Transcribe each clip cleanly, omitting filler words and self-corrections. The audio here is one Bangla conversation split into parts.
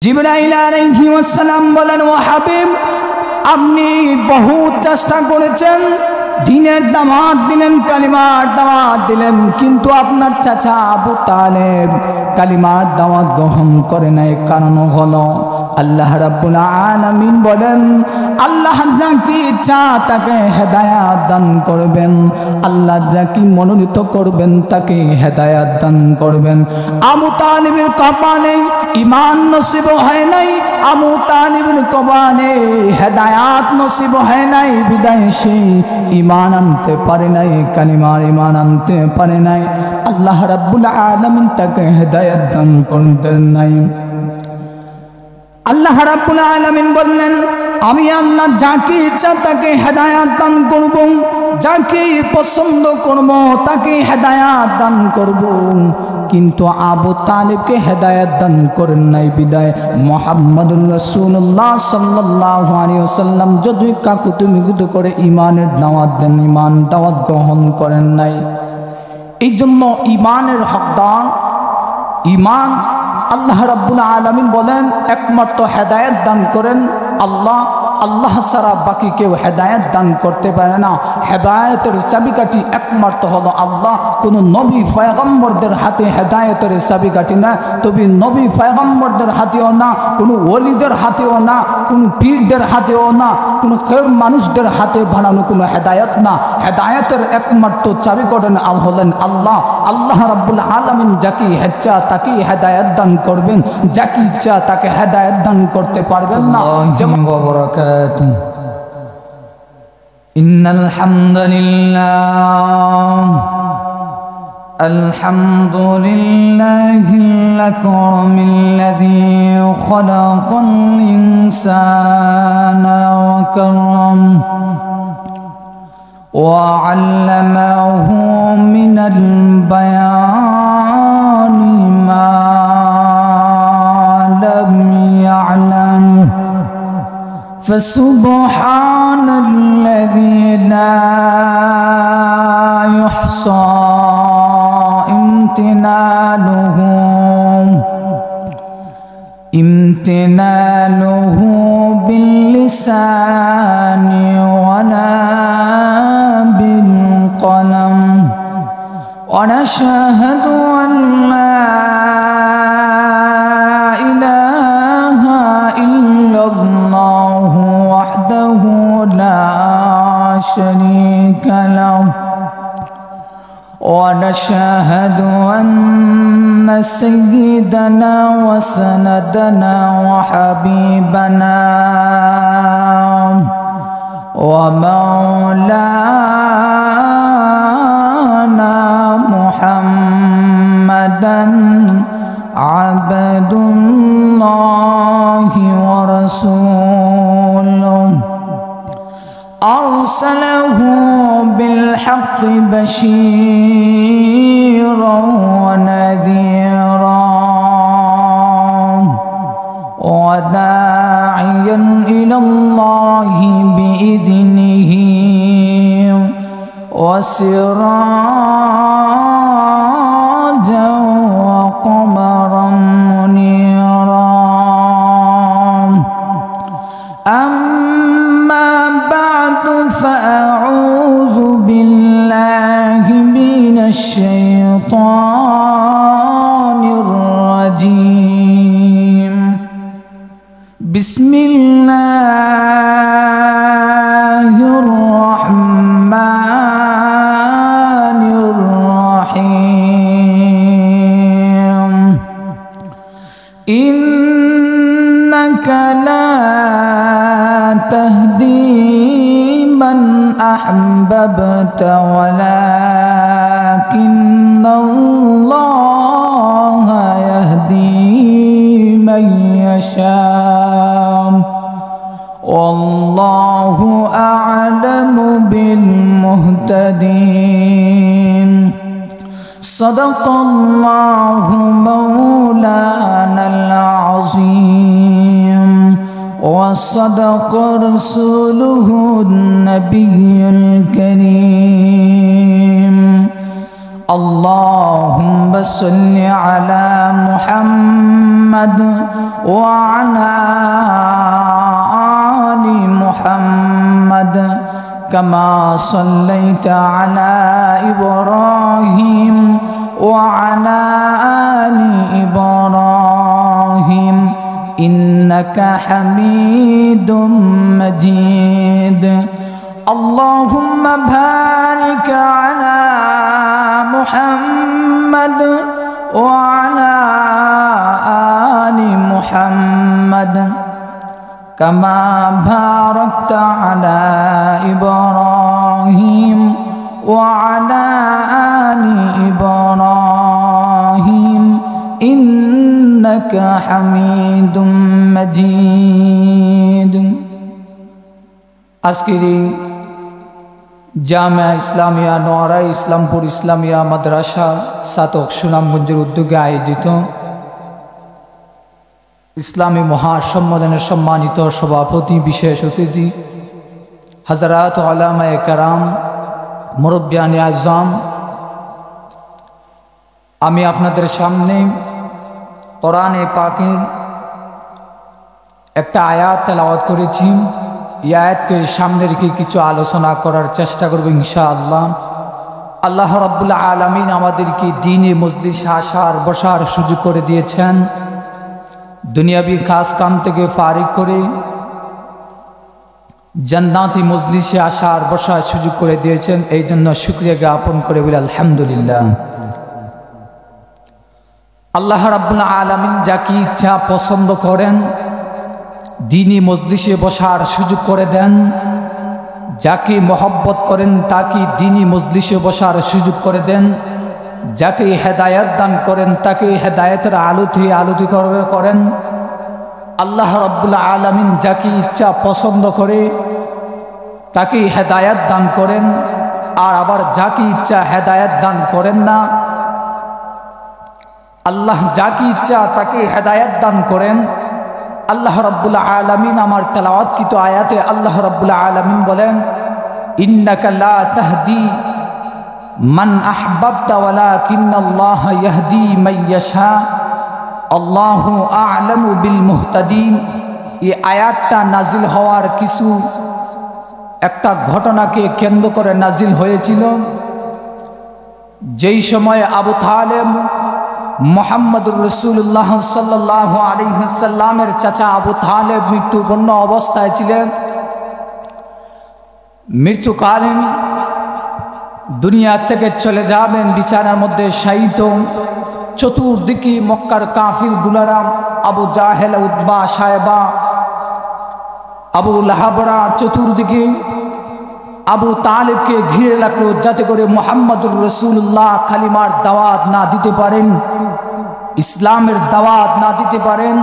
জিবরাইল আলাইহিস সালাম বলেন, ও হাবিব, আপনি বহু চেষ্টা করেছেন, দ্বীনের দাওয়াত দিলেন, কালিমার দাওয়াত দিলেন, কিন্তু আপনার চাচা আবু তালেব কালিমার দাওয়াত গ্রহণ করে নাই। কারণ হলো আল্লাহ রাব্বুল আলামিন বলেন, আল্লাহ যাকে ইচ্ছা তাকে হেদায়াত দান করবেন, আল্লাহ যাকে মনোনীত করবেন তাকে হেদায়াত দান করবেন। আবু তালেবের কপালে ঈমান নসিব হয় নাই, আবু তালেবের কপালে হেদায়াত নসিব হয় নাই, বিদায় সে ঈমান আনতে পারে নাই, কালিমার ঈমান আনতে পারে নাই। আল্লাহ রাব্বুল আলামিন তাকে হেদায়াত দান করতেন নাই। আল্লাহ রাব্বুল আলামিন বললেন, আমি আল্লাহ যাকে ইচ্ছা তাকে হেদায়াত দান করব, যাকে পছন্দ করব তাকে হেদায়াত দান করব। কিন্তু আবু তালেবকে হেদায়াত দান করেন নাই, বিদায় মুহাম্মদুর রাসূলুল্লাহ সাল্লাল্লাহু আলাইহি ওয়াসাল্লাম যদি কাকুতুমিগুতো করে ঈমানের দাওয়াত দেন, ঈমান দাওয়াত গ্রহণ করেন নাই। এই জন্য ঈমানের হকদার ঈমান আল্লাহ রাব্বুল আলামিন বলেন একমাত্র হেদায়েত দান করেন আল্লাহ, আল্লাহ ছাড়া বাকি কেউ হেদায়েত দান করতে পারে না। হেদায়েতের চাবিকাঠি একমাত্র হলো আল্লাহ। কোনো নবী পয়গম্বরদের হাতে হেদায়েতের চাবিকাঠি না, তবে নবী পয়গম্বরদের হাতেও না, কোনো ওলিদের হাতেও না, কোনো পীরদের হাতেও না, কোনো খের মানুষদের হাতে বানানো কোনো হেদায়েত না। হেদায়েতের একমাত্র চাবি করেন হলেন আল্লাহ। আল্লাহ রাব্বুল আলামিন যাকে ইচ্ছা তাকে হেদায়েত দান করবেন, যাকে ইচ্ছা তাকে হেদায়েত দান করতে পারবেন না। যেমন বারাকাতুহু ইন্নাল হামদুলিল্লাহ আলহামদুলিল্লাহিল আকরামিল্লাযী খালাকাল ইনসানা ওয়া কাররাম ওয়া আল্লামাহু মিনাল বায়ানি মা লাম ইয়া'লাম فسبحان الذي لا يحصى امتنانه باللسان ولا بالقلم ونشهد أن لا إله إلا الله وحده لا شريك له ونشهد أن سيدنا وسندنا وحبيبنا ومولانا محمدا عبد الله ورسوله أرسله بالحق بشيرا ونذيرا وداعيا إلى الله بإذنه وسراجا وقمرا منيرا. أما بعد فأعوذ بالله من الشيطان الرجيم. بسم الله الرحمن الرحيم. إنك لا تهدي من أحببت ولكن الله يهدي من يشاء والله أعلم بالمهتدين. صدق الله مولانا العظيم وصدق رسوله النبي الكريم. اللهم صل على محمد وعلى آل محمد كما صليت على إبراهيم وعلى آل إبراهيم إنك حميد مجيد اللهم بارك على محمد وعلى آل محمد كما باركت على إبراهيم وعلى آل إبراهيم إنك حميد مجيد আজকের জামিয়া ইসলামিয়া নোয়ারা ইসলামপুর ইসলামিয়া মাদ্রাসা সাতক সুনামগঞ্জের উদ্যোগে আয়োজিত ইসলামী মহাসম্মেলনের সম্মানিত সভাপতি বিশেষ অতিথি হযরত উলামায়ে কেরাম মুরব্বিয়ানে আযম, আমি আপনাদের সামনে কোরআনে পাকের একটা আয়াত তেলাওয়াত করেছি। এই আয়াতকে সামনে রেখে কিছু আলোচনা করার চেষ্টা করব ইনশাআল্লাহ। আল্লাহ রাব্বুল আলামিন আমাদেরকে দ্বীনি মজলিসে আসার বসার সুযোগ করে দিয়েছেন। দুনিয়াবি কাজ কাম থেকে ফারিগ করে জান্নাতি মজলিসে আসার বসার সুযোগ করে দিয়েছেন, এই জন্য শুকরিয়া জ্ঞাপন করে বলি আলহামদুলিল্লাহ। আল্লাহ রাব্বুল আলামিন যাকে ইচ্ছা পছন্দ করেন দ্বীনি মজলিসে বসার সুযোগ করে দেন, যাকে মহব্বত করেন তাকে দ্বীনি মজলিসে বসার সুযোগ করে দেন, যাকে হেদায়েত দান করেন তাকে হেদায়েতের আলোতে আলোকিত করেন। আল্লাহ রাব্বুল আলামিন যাকে ইচ্ছা পছন্দ করে তাকে হেদায়েত দান করেন, আর আবার যাকে ইচ্ছা হেদায়েত দান করেন না। আল্লাহ যাকে ইচ্ছা তাকে হেদায়েত দান করেন। আল্লাহ রাব্বুল আলামিন আমার তেলাওয়াতকৃত আয়াতে আল্লাহ রাব্বুল আলামিন বলেন, ইন্নাকা লা তাহদি মান আহবাবতা ওয়ালাকিন্নাল্লাহা ইয়াহদি মান ইয়াশা আল্লাহু আ'লামু বিল মুহতাদিন। এই আয়াতটা নাজিল হওয়ার কিছু একটা ঘটনাকে কেন্দ্র করে নাজিল হয়েছিল। যেই সময় আবু তালেব মুহাম্মদুর রাসূলুল্লাহ সাল্লাল্লাহু আলাইহি ওয়াসাল্লামের চাচা আবু তালেব মৃত্যুবরণ অবস্থায় ছিলেন। মৃত্যুকালীন দুনিয়া থেকে চলে যাবেন, বিছানার মধ্যে শায়িত। চতুর্দিকে মক্কার কাফির গুলারা আবু জাহেল, উতবা, সায়বা, আবু লাহাবরা চতুর্দিকে আবু তালেবকে ঘিরে রাখলো, যাতে করে মুহাম্মদুর রাসূলুল্লাহ কালিমার দাওয়াত না দিতে পারেন, ইসলামের দাওয়াত না দিতে পারেন,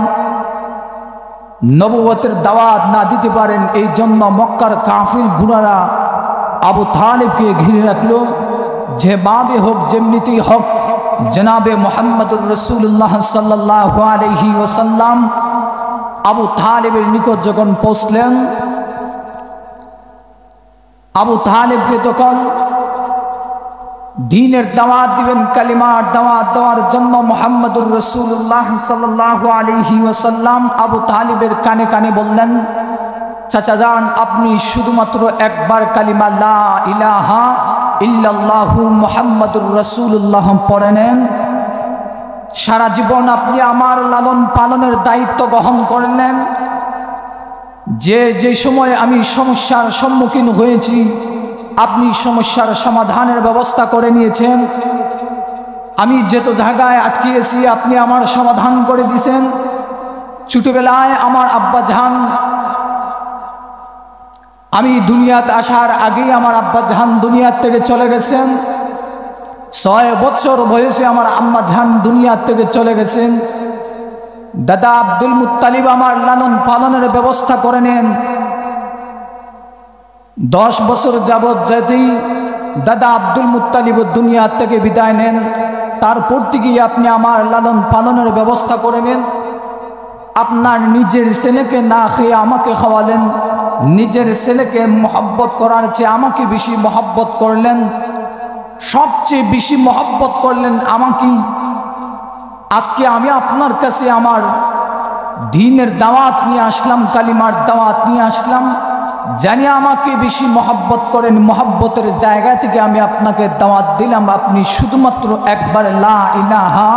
নবুয়তের দাওয়াত না দিতে পারেন। এই জন্য মক্কার কাফির গুলারা আবু তালেবকে ঘিরে রাখলো। যেভাবে হোক যেমনিতেই হোক জনাবে মুহাম্মদুর রাসূলুল্লাহ সাল্লাল্লাহু আলাইহি ওয়াসাল্লাম আবু তালেবের নিকট যখন পৌঁছলেন, আবু তালেবকে তখন দ্বীনের দাওয়াত দিবেন, কালিমার দাওয়াত দেওয়ার জন্য মুহাম্মদুর রাসূলুল্লাহ সাল্লাল্লাহু আলাইহি ওয়াসাল্লাম আবু তালেবের কানে কানে বললেন, চাচা যান, আপনি শুধুমাত্র একবার কালিমা লা ইলাহা ইল্লাল্লাহু মুহাম্মাদুর রাসূলুল্লাহ পড়ে নেন, সারা জীবন আপনি আমার লালন পালনের দায়িত্ব গ্রহণ করলেন। যে সময় আমি সমস্যার সম্মুখীন হয়েছি আপনি সমস্যার সমাধানের ব্যবস্থা করে নিয়েছেন। আমি যেত জায়গায় আটকিয়েছি আপনি আমার সমাধান করে দিয়েছেন। ছোটবেলায় আমার আব্বা জান, আমি দুনিয়াতে আসার আগেই আমার আব্বা জান দুনিয়ার থেকে চলে গেছেন। 6 বছর বয়সে আমার আম্মা জান দুনিয়ার থেকে চলে গেছেন। দাদা আব্দুল মুত্তালিব আমার লালন পালনের ব্যবস্থা করে নেন। 10 বছর যাবৎ যেতেই দাদা আব্দুল মুত্তালিব দুনিয়ার থেকে বিদায় নেন। তারপর থেকেই আপনি আমার লালন পালনের ব্যবস্থা করে নেন। আপনার নিজের ছেলেকে না খেয়ে আমাকে খাওয়ালেন, নিজের ছেলেকে মহব্বত করার চেয়ে আমাকে বেশি মহব্বত করলেন, সবচেয়ে বেশি মহব্বত করলেন আমাকে। আজকে আমি আপনার কাছে আমার দ্বীনের দাওয়াত নিয়ে আসলাম, কালিমার দাওয়াত নিয়ে আসলাম। জানি আমাকে বেশি মহব্বত করেন, মহব্বতের জায়গা থেকে আমি আপনাকে দাওয়াত দিলাম। আপনি শুধুমাত্র একবার লা ইলাহা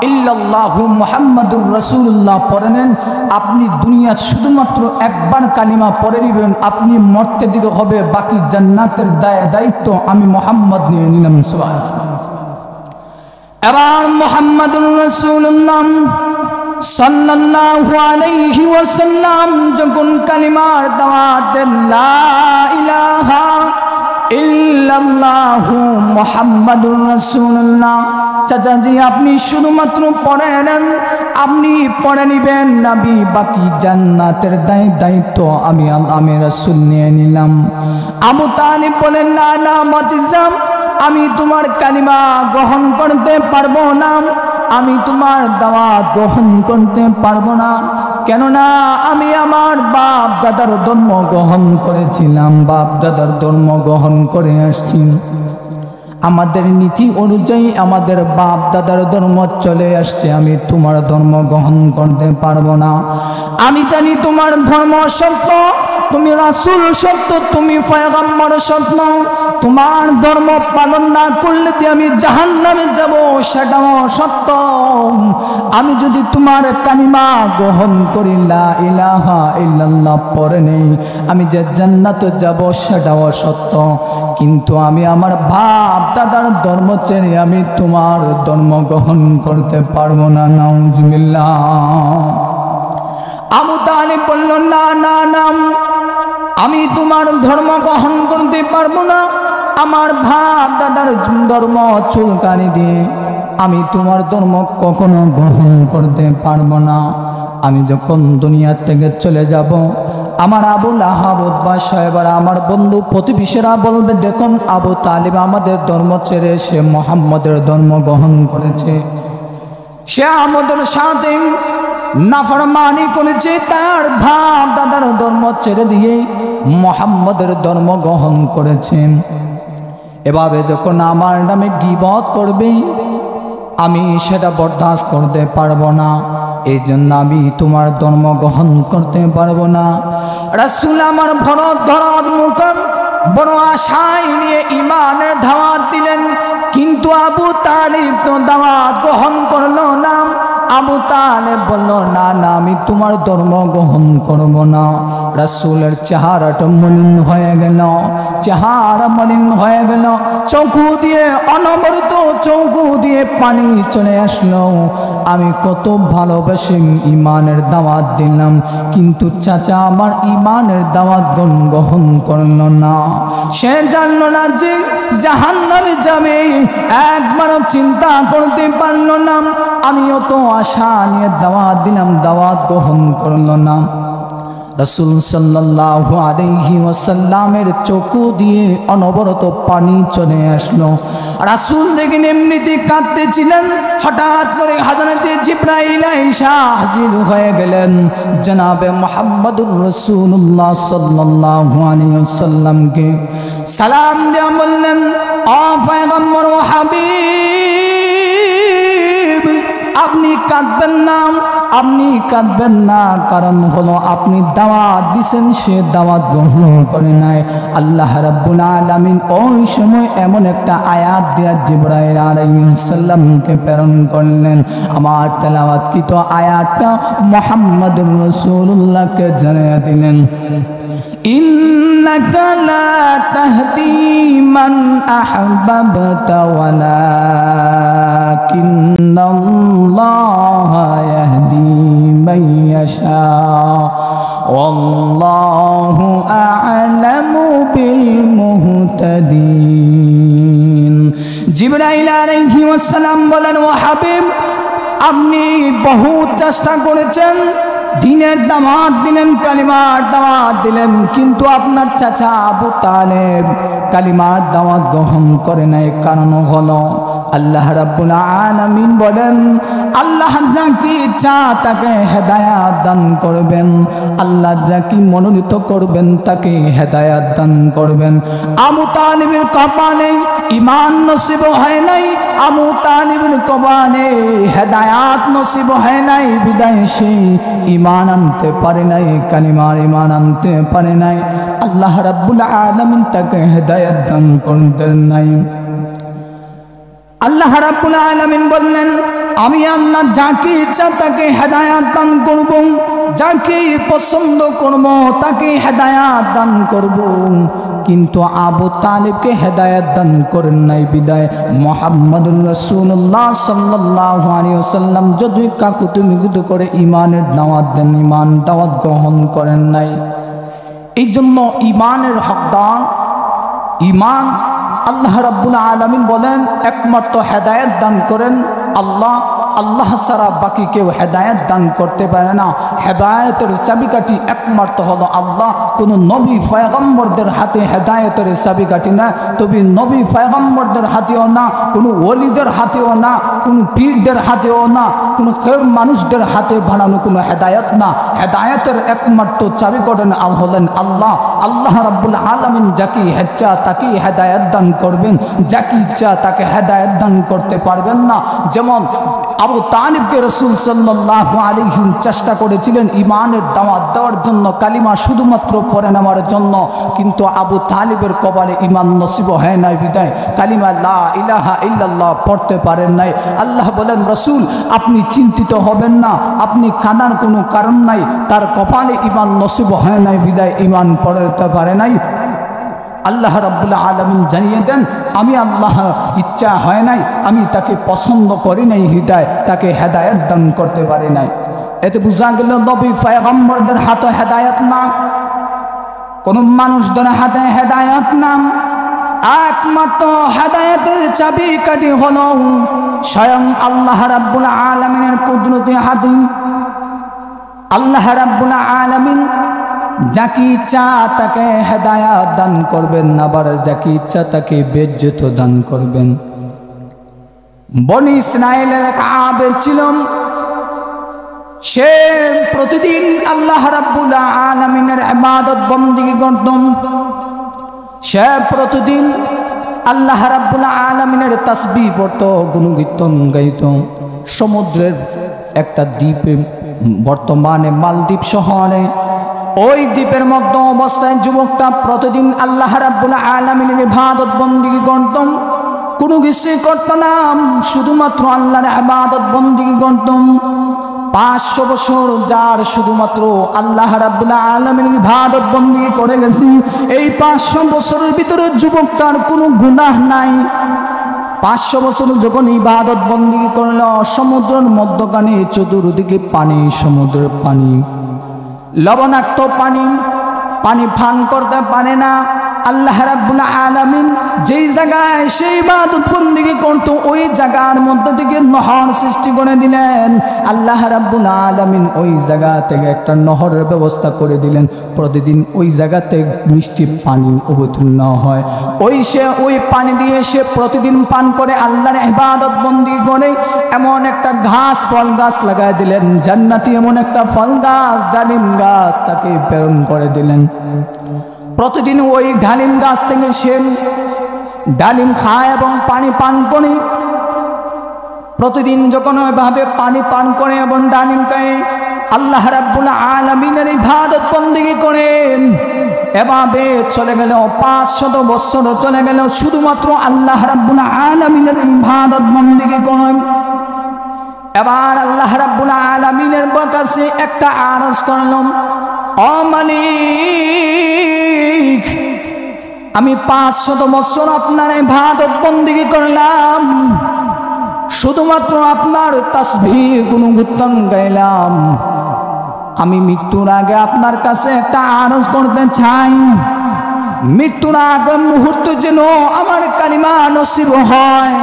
ইল্লাল্লাহু মুহাম্মাদুর রাসূলুল্লাহ পড়ে নেন। আপনি দুনিয়া শুধুমাত্র একবার কালিমা পড়ে নেবেন, আপনি মরতে দিতে হবে, বাকি জান্নাতের দায়িত্ব আমি মুহাম্মদ নিয়ে নিলাম। সুবহানাল্লাহ। এবার মুহাম্মাদুর রাসূলুল্লাহ সাল্লাল্লাহু আলাইহি ওয়াসাল্লাম যখন কালিমার দাওয়াত দেন, লা ইলাহা ইল্লাল্লাহু মুহাম্মাদুর রাসূলুল্লাহ, চাচাজি আপনি শুধুমাত্র পড়ে নেন, আপনি পড়ে নিবেন নবী, বাকি জান্নাতের দায়িত্ব আমি রাসূল নিয়ে নিলাম। আবু তালিব বলেন, না না মাতিজাম, আমি তোমার কালিমা গ্রহণ করতে পারবো না, আমি তোমার দাওয়াত গ্রহণ করতে পারবো না। কেননা আমি আমার বাপ দাদার ধর্ম গ্রহণ করেছিলাম, বাপ দাদার ধর্ম গ্রহণ করে আসছি। আমাদের নীতি অনুযায়ী আমাদের বাপ দাদার ধর্ম চলে আসছে, আমি তোমার ধর্ম গ্রহণ করতে পারবো না। আমি জানি তোমার ধর্ম সত্য, তুমি রাসূল সত্য, তুমি পয়গম্বর সত্য। তোমার ধর্ম পালন না করলে যে আমি জাহান্নামে যাব সেটাও সত্য। আমি যদি তোমার কালিমা গ্রহণ করি, লা ইলাহা ইল্লাল্লাহ পড়ে নেই, আমি যে জান্নাতে যাব সেটাও সত্য। কিন্তু আমি আমার বাপ দাদার ধর্ম ছেড়ে আমি তোমার ধর্ম গ্রহণ করতে পারবো না। নাউজুবিল্লাহ। আবু তালিব বলল, না না না, আমি তোমার ধর্ম গ্রহণ করতে পারবো না। আমার বাপ দাদার ধর্ম চুলকানি দিয়ে আমি তোমার ধর্ম কখনো গ্রহণ করতে পারবো না। আমি যখন দুনিয়া থেকে চলে যাব, আমার আবু লাহাব উতবা সাহেবরা, আমার বন্ধু প্রতিবেশীরা বলবে, দেখুন আবু তালিব আমাদের ধর্ম ছেড়ে সে মুহাম্মদের ধর্ম গ্রহণ করেছে, সে আমাদের সাথে নাফরমানি করেছে, তার বাপ দাদার ধর্ম ছেড়ে দিয়ে মুহাম্মদের ধর্ম গ্রহণ করেছেন। এভাবে যখন আমার নামে গীবত করবে, আমি সেটা বরদাস্ত করতে পারবো না। এই জন্য আমি তোমার ধর্ম গ্রহণ করতে পারবো না। রাসূল আমার ভরত মুখম বড় আশায় নিয়ে ইমানের দাওয়াত দিলেন, কিন্তু আবু তালিব তো দাওয়াত গ্রহণ করলো না। আবু তালিব বলল, না না, আমি তোমার ধর্ম গ্রহণ করব না। রাসূলের চেহারাটা মলিন হয়ে গেল, চেহারা মলিন হয়ে গেল, চোখু দিয়ে অনবরত চোখু দিয়ে পানি চলে আসলো। আমি কত ভালোবেসে ইমানের দাওয়াত দিলাম, কিন্তু চাচা আমার ইমানের দাওয়াত গ্রহণ করল না। সে জানল না যে জাহান্নামে যাবে, একবারও চিন্তা করতে পারল না। আমিও তো আশা নিয়ে দাওয়াত দিলাম, দাওয়াত গ্রহণ করল না। রাসূল সাল্লাল্লাহু আলাইহি ওয়াসাল্লামের চোখু দিয়ে অনবরত পানি চলে আসলো। রাসূল দেখেন এমনিতে কাঁদতেছিলেন, হঠাৎ করে হযরতে জিবরাইল আয়েশা হাজির হয়ে গেলেন। জনাবে মুহাম্মদুর রাসূলুল্লাহ সাল্লাল্লাহু আলাইহি ওয়াসাল্লামকে সালাম দিয়ে বললেন, ও পয়গম্বর ও হাবিব, আপনি কাঁদবেন না, আপনি কাঁদবেন না, কারণ হলো আপনি দাওয়াত দিছেন, সে দাওয়াত গ্রহণ করে নাই। আল্লাহ রাব্বুল আলামিন ওই সময় এমন একটা আয়াত দিয়া জিবরাইল আলাইহিস সালামকে প্রেরণ করলেন। আমার তেলাওয়াতকৃত আয়াতটা মুহাম্মদুর রাসূলুল্লাহকে জানিয়ে দিলেন, ইন্নাকা লা তাহদি মান আহবাবতা ওয়ালাকিন্নাল্লাহা ইয়াহদি মান ইয়াশা ওয়াল্লাহু আ'লামু বিল মুহতাদিন। জিবরাইল আলাইহিস সালাম বলেন, ও হাবিব, আপনি বহু চেষ্টা করেছেন, দিনের দাওয়াত দিলেন, কালিমার দাওয়াত দিলেন, কিন্তু আপনার চাচা আবু তালেব কালিমার দাওয়াত গ্রহণ করে নাই। কারণ হলো আল্লাহ রাব্বুল আলামিন বলেন, আল্লাহ যাকে ইচ্ছা তাকে হেদায়াত দান করবেন, আল্লাহ যাকে মনোনীত করবেন তাকে হেদায়াত দান করবেন। আবু তালেবের কপালে ঈমান নসিব হয় নাই, আবু তালেবের কপালে হেদায়াত নসিব হয় নাই, বিদায় সে ঈমান আনতে পারে নাই, কালিমার ঈমান আনতে পারে নাই। আল্লাহ রাব্বুল আলামিন তাকে হেদায়াত দান করতেন নাই। আল্লাহ রাব্বুল আলামিন বললেন, আমি আল্লাহ যাকে ইচ্ছা তাকে হেদায়াত দান করব, যাকে পছন্দ করব তাকে হেদায়াত দান করব। কিন্তু আবু তালেবকে হেদায়াত দান করেন নাই, বিদায় মুহাম্মদুর রাসূলুল্লাহ সাল্লাল্লাহু আলাইহি ওয়াসাল্লাম যদি কাকুতুমিগুত করে ঈমানের দাওয়াত দেন, ঈমান দাওয়াত গ্রহণ করেন নাই। এই জন্য ঈমানের হকদার ঈমান আল্লাহ রাব্বুল আলামিন বলেন একমাত্র হেদায়েত দান করেন আল্লাহ, আল্লাহ ছাড়া বাকি কেউ হেদায়েত দান করতে পারে না। হেদায়েতের চাবিকাঠি একমাত্র হলো আল্লাহ। কোনো নবী পয়গম্বরদের হাতে হেদায়েতের চাবিকাঠি না, তবে নবী পয়গম্বরদের হাতেও না, কোনো ওলিদের হাতেও না, কোনো পীরদের হাতেও না, কোনো খের মানুষদের হাতে বানানো কোনো হেদায়েত না। হেদায়েতের একমাত্র চাবি করেন হলেন আল্লাহ। আল্লাহ রাব্বুল আলামিন যাকে ইচ্ছা তাকে হেদায়েত দান করবেন, যাকে ইচ্ছা তাকে হেদায়েত দান করতে পারবেন না। যেমন আবু তালিবকে রাসূল সাল্লাল্লাহু আলাইহি চেষ্টা করেছিলেন ঈমানের দাওয়াত দেওয়ার জন্য, কালিমা শুধুমাত্র পড়ে নেওয়ার জন্য, কিন্তু আবু তালিবের কপালে ঈমান নসিব হয় নাই, বিদায় কালিমা লা ইলাহা ইল্লাল্লাহ পড়তে পারেন নাই। আল্লাহ বলেন, রাসূল আপনি চিন্তিত হবেন না, আপনি কাঁদার কোনো কারণ নাই, তার কপালে ঈমান নসিব হয় নাই, বিদায় ঈমান পড়তে পারে নাই। আল্লাহ রাব্বুল আলামিন জানিয়ে দেন, আমি আল্লাহ ইচ্ছা হয় নাই, আমি তাকে পছন্দ করি নাই, তাকে হেদায়েত দান করতে পারি নাই। এতে বোঝা গেল নবী পয়গম্বরদের হাতে হেদায়েত না, কোন মানুষদের হাতে হেদায়েত না। একমাত্র হেদায়েতের চাবিকাঠি হলো স্বয়ং আল্লাহ রাব্বুল আলামিনের কুদরতি হাতে। আল্লাহ রাব্বুল আলামিন যাকে ইচ্ছা তাকে হেদায়াত দান করবেন, আবার যাকে ইচ্ছা তাকে বেজ্জত দান করবেন। বনি ইসরাইলের এক আবেদ ছিল, সে প্রতিদিন আল্লাহ রাব্বুল আলামিনের ইবাদত বندگی করত। সে প্রতিদিন আল্লাহ রাব্বুল আলামিনের তাসবিহ পড়ত, গুণকীর্তন গাইত। সমুদ্রের একটা দ্বীপে, বর্তমানে মালদ্বীপ শহরে, ওই দ্বীপের মধ্যে অবস্থায় যুবকটা প্রতিদিন আল্লাহ রাব্বুল আলামিনের ইবাদত বندگی করত। কোনো কিছু করত না, শুধুমাত্র আল্লাহর ইবাদত বندگی করত। 500 বছর যার শুধুমাত্র আল্লাহ রাব্বুল আলামিনের ইবাদত বندگی করে গেছে, এই 500 বছরের ভিতরে যুবকটার কোনো গুনাহ নাই। 500 বছর যখন ইবাদত বندگی করল, সমুদ্রের মধ্যখানে চতুর্দিকে পানি, সমুদ্রের পানি, লবণাক্ত পানি, পানি পান করতে পারে না। আল্লাহ রাব্বুল আলামিন যেই জায়গায় সেই ইবাদত বندگی করত, ওই জায়গার মধ্যে থেকে নহর সৃষ্টি করে দিলেন। আল্লাহ রাব্বুল আলামিন ওই জায়গা থেকে একটা নহরের ব্যবস্থা করে দিলেন। প্রতিদিন ওই জায়গাতে মিষ্টি পানি অবতীর্ণ হয়, ওই পানি দিয়ে সে প্রতিদিন পান করে আল্লাহর ইবাদত বندگی করে। এমন একটা ঘাস, ফল গাছ লাগাই দিলেন, জান্নাতি এমন একটা ফল গাছ, ডালিম গাছ তাকে প্রেরণ করে দিলেন। প্রতিদিন ওই ডালিম গাছ থেকে সে ডালিম খায় এবং পানি পান করে। প্রতিদিন যখন ওইভাবে পানি পান করে এবং ডালিম খায়, আল্লাহ রাব্বুল আলামিনের ইবাদত বندگی করেন। এভাবে চলে গেল 500 বছর চলে গেল, শুধুমাত্র আল্লাহ রাব্বুল আলামিনের ইবাদত বندگی করেন। এবার আল্লাহ রাব্বুল আলামিনের কাছে একটা আরজ করলাম, ও মালিক, আমি 500 বছর আপনার ইবাদত বندگی করলাম, শুধুমাত্র আপনার তাসবিহ গুণকীর্তন গাইলাম। আমি মৃত্যুর আগে আপনার কাছে একটা আরজ করতে চাই, মৃত্যুর আগে মুহূর্ত যেন আমার কালিমা নসিব হয়।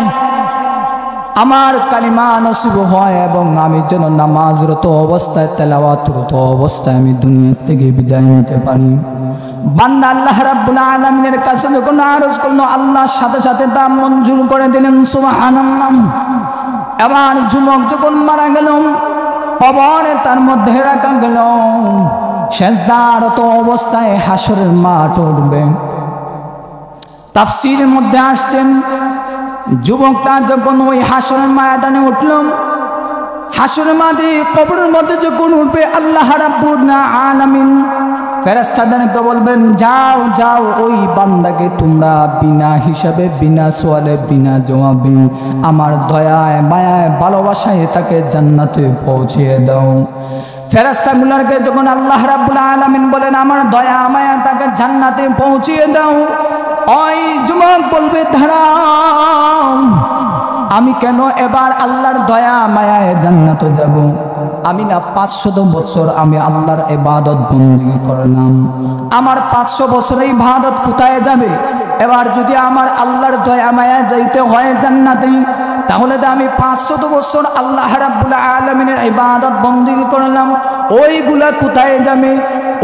আমার কালিমা নসিব হয় এবং আমি যেন নামাজরত অবস্থায় তেলাওয়াতরত অবস্থায় আমি দুনিয়া থেকে বিদায় নিতে পারি। বান্দা আল্লাহ রাব্বুল আলামিনের কাছে যখন আরজ করলো, আল্লাহর সাথে সাথে তা মঞ্জুর করে দিলেন। সুবহানাল্লাহ। এবার যুবক যখন মারা গেল, কবরে তার মধ্যে রাখা গেল, সেজদারত অবস্থায় হাসরের মাঠ উঠবে। তাফসীরের মধ্যে আসছেন, যুবকটা যখন ওই হাসরের ময়দানে উঠল, হাসরের মাঠে কবরের মধ্যে যখন উঠবে, আল্লাহ রাব্বুল আলামিন ফেরেশতাদেরকে বলবেন, যাও যাও ওই বান্দাকে তোমরা বিনা হিসাবে, বিনা সোয়ালে, বিনা জবাবে আমার দয়ায় মায়ায় ভালোবাসায় তাকে জান্নাতে পৌঁছিয়ে দাও। ফেরেশতাগুলোকে যখন আল্লাহ রাব্বুল আলামিন বলেন, আমার দয়া মায়া তাকে জান্নাতে পৌঁছিয়ে দাও, ওই যুবক বলবে, দাঁড়াও, আমি কেন এবার আল্লাহর দয়া মায়ায় জান্নাতে যাব? আমি না 500 বছর আমি আল্লাহর ইবাদত বندگی করলাম, আমার 500 বছরের ইবাদত কোথায় যাবে? এবার যদি আমার আল্লাহর দয়া মায়া যাইতে হয় জান্নাতে, তাহলে তো আমি 500 বছর আল্লাহ রাব্বুল আলামিনের ইবাদত বندگی করলাম, ওইগুলা কোথায় যাবে?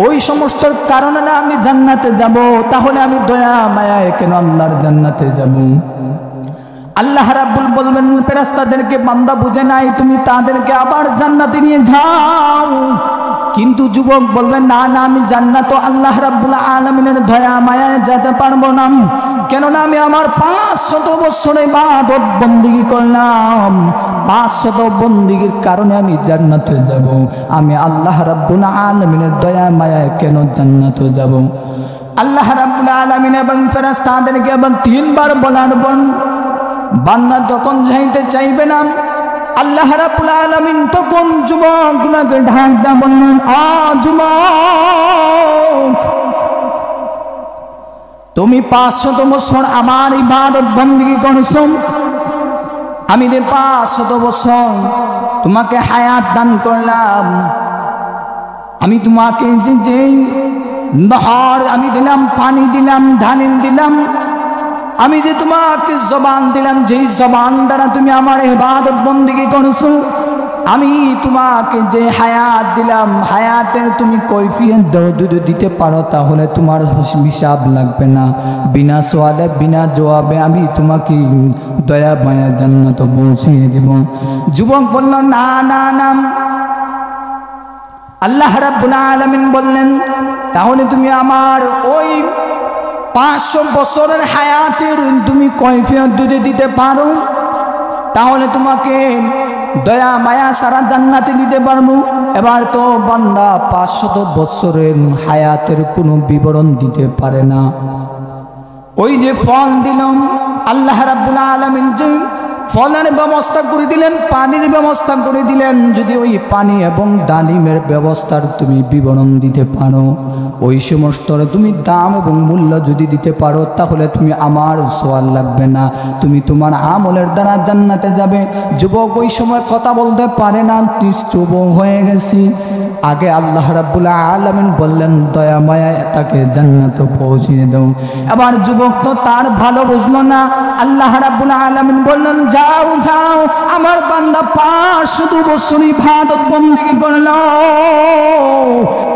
ওই সমস্ত কারণে না আমি জান্নাতে যাব, তাহলে আমি দয়া মায়ায় কেন আল্লাহর জান্নাতে যাব? আল্লাহ রাব্বুল বলবেন ফেরেশতাদেরকে, বান্দা বুঝে নাই, তুমি তাদেরকে আবার জান্নাতে নিয়ে যাও। কিন্তু যুবক বলবে, না না, আমি জান্নাত আল্লাহ রাব্বুল আলামিনের দয়া মায়ায় যেতে পারবো না, কেননা আমি আমার 500 বছরে ইবাদত বندگی করলাম, 500 বندگির কারণে আমি জান্নাতে যাব, আমি আল্লাহ রাব্বুল আলামিনের দয়া মায়ায় কেন জান্নাতে যাব? আল্লাহ রাব্বুল আলামিন এবং ফেরেশতাদেরকে আবার 3 বার বলার পর বান্দা তখন যাইতে চাইবে না। আল্লাহ রাব্বুল আলামিন তখন যুবকগুলোকে ঢাক দিয়ে বললেন, যুবক, তুমি 500 বছর আমার ইবাদত বندگی করেছো, আমি যে 500 বছর তোমাকে হায়াত দান করলাম, আমি তোমাকে যে নহর আমি দিলাম, পানি দিলাম, ধান দিলাম, আমি যে তোমাকে জবান দিলাম, যেই জবান দ্বারা তুমি আমার ইবাদত বندگی করেছো, আমি তোমাকে যে হায়াত দিলাম, হায়াতের তুমি কৈফিয়ত যদি দিতে পারো তাহলে তোমার হিসাব লাগবে না, বিনা সোয়ালে বিনা জবাবে আমি তোমাকে দয়া মায়া জান্নাত পৌঁছিয়ে দেব। যুবক বলল, না না না। আল্লাহ রাব্বুল আলামিন বললেন, তাহলে তুমি আমার ওই 500 বছরের হায়াতের তুমি কৈফিয়ত যদি দিতে পারো, তাহলে তোমাকে দয়া মায়া সারা জান্নাতে দিতে পারবো। এবার তো বান্দা 500 বছরের হায়াতের কোনো বিবরণ দিতে পারে না। ওই যে ফল দিলাম, আল্লাহ রাব্বুল আলামিন যে ফলের ব্যবস্থা করে দিলেন, পানির ব্যবস্থা করে দিলেন, যদি ওই পানি এবং ডালিমের ব্যবস্থার তুমি বিবরণ দিতে পারো, ওই সমস্ত তুমি দাম এবং মূল্য যদি দিতে পারো, তাহলে তুমি আমার সোয়াল লাগবে না, তুমি তোমার আমলের দ্বারা জান্নাতে যাবে। যুবক ওই সময় কথা বলতে পারে না, নিশ্চুপ হয়ে গেছি। আগে আল্লাহ রাব্বুল আলামিন বললেন, দয়া মায়া তাকে জান্নাতে পৌঁছিয়ে দাও। এবার যুবক তো তার ভালো বুঝলো না। আল্লাহ রাব্বুল আলামিন বললেন, যাও যাও, আমার বান্দা 500 বছর ইবাদত বندگی করলো,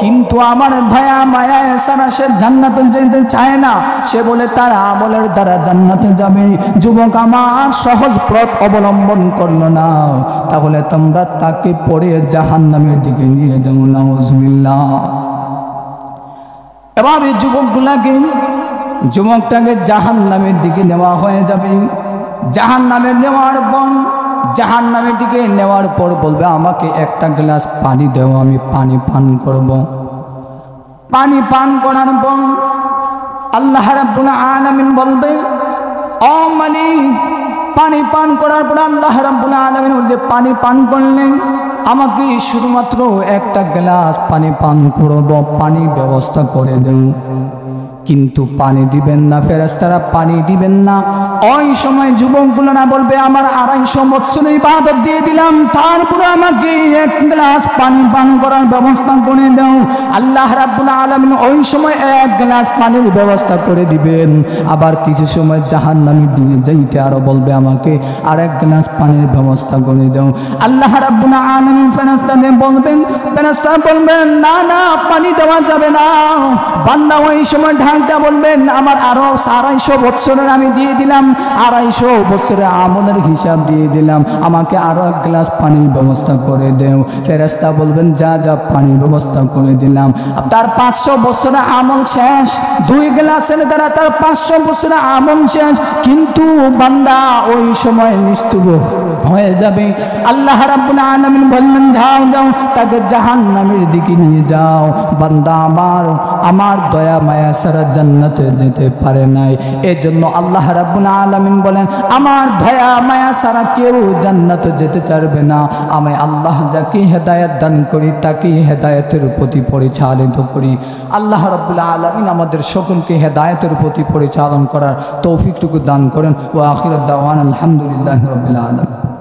কিন্তু আমার দয়া মায়া ছাড়া সে জান্নাতে যেতে চায় না, সে বলে তার আমলের দ্বারা জান্নাতে যাবে। যুবক আমার সহজ পথ অবলম্বন করলো না, তাহলে তোমরা তাকে পরে জাহান্নামের দিকে নিয়ে যাও। নাউজুবিল্লাহ। এবার এই যুবকটাকে জাহান্নামের দিকে নেওয়া হয়ে যাবে। জাহান্নামে নেওয়ার পর, জাহান্নামের দিকে নেওয়ার পর বলবে, আমাকে একটা গ্লাস পানি দাও, আমি পানি পান করব। পানি পান করার পর আল্লাহ রাব্বুল আলামিন বলবে, ও মালিক, পানি পান করার পর আল্লাহ রাব্বুল আলামিন বলবে, পানি পান করলেন, আমাকে শুধুমাত্র একটা গ্লাস পানি পান করব, পানি ব্যবস্থা করে দেন। কিন্তু পানি দিবেন না, ফেরেশতারা পানি দিবেন না। ওই সময় যুবকগুলো না বলবে আমার 250 বছরের ইবাদত দিয়ে দিলাম, তারপরে আমাকে এক গ্লাস পানি পান করার ব্যবস্থা করে দাও। আল্লাহ রাব্বুল আলামিন ওই সময় এক গ্লাস পানির ব্যবস্থা করে দিবেন। আবার কিছু সময় জাহান্নামী দিয়ে যাইতে আরো বলবে আমাকে আর এক গ্লাস পানির ব্যবস্থা করে দাও। আল্লাহ রাব্বুল আলামিন ফেরেশতাদের বলবেন, ফেরেশতা বলবেন না না পানি দেওয়া যাবে না। বান্দা ওই সময় ঢাকটা বলবেন আমার আরো 250 বছরের আমি দিয়ে দিলাম, 250 বছরের আমলের হিসাব দিয়ে দিলাম, আমাকে আরো এক গ্লাস পানির ব্যবস্থা করে দেও। ফেরেশতা বলবেন যা যা পানির ব্যবস্থা করে দিলাম। তার 500 বছরের আমল শেষ, 2 গ্লাসের দ্বারা তার 500 বছরের আমল শেষ, কিন্তু বান্দা ওই সময় নিস্তুব হয়ে যাবে। আল্লাহ রাব্বুল আলামিন বললেন যাও যাও তাকে জাহান্নামের দিকে নিয়ে যাও। বান্দা আমার দয়া মায়া ছাড়া জান্নাতে যেতে পারে নাই, এজন্য আল্লাহ রাব্বুল আলামিন বলেন আমার দয়া মায়া ছাড়া কেউ জান্নাতে যেতে চাইবে না। আমি আল্লাহ যাকে হেদায়েত দান করি তাকে হেদায়েতের প্রতি পরিচালিত করি। আল্লাহ রাব্বুল আলামিন আমাদের সকলকে হেদায়েতের প্রতি পরিচালন করার তৌফিকটুকু দান করেন। ওয়া আখিরু দাওয়ানা আলহামদুলিল্লাহি রাব্বিল আলামিন।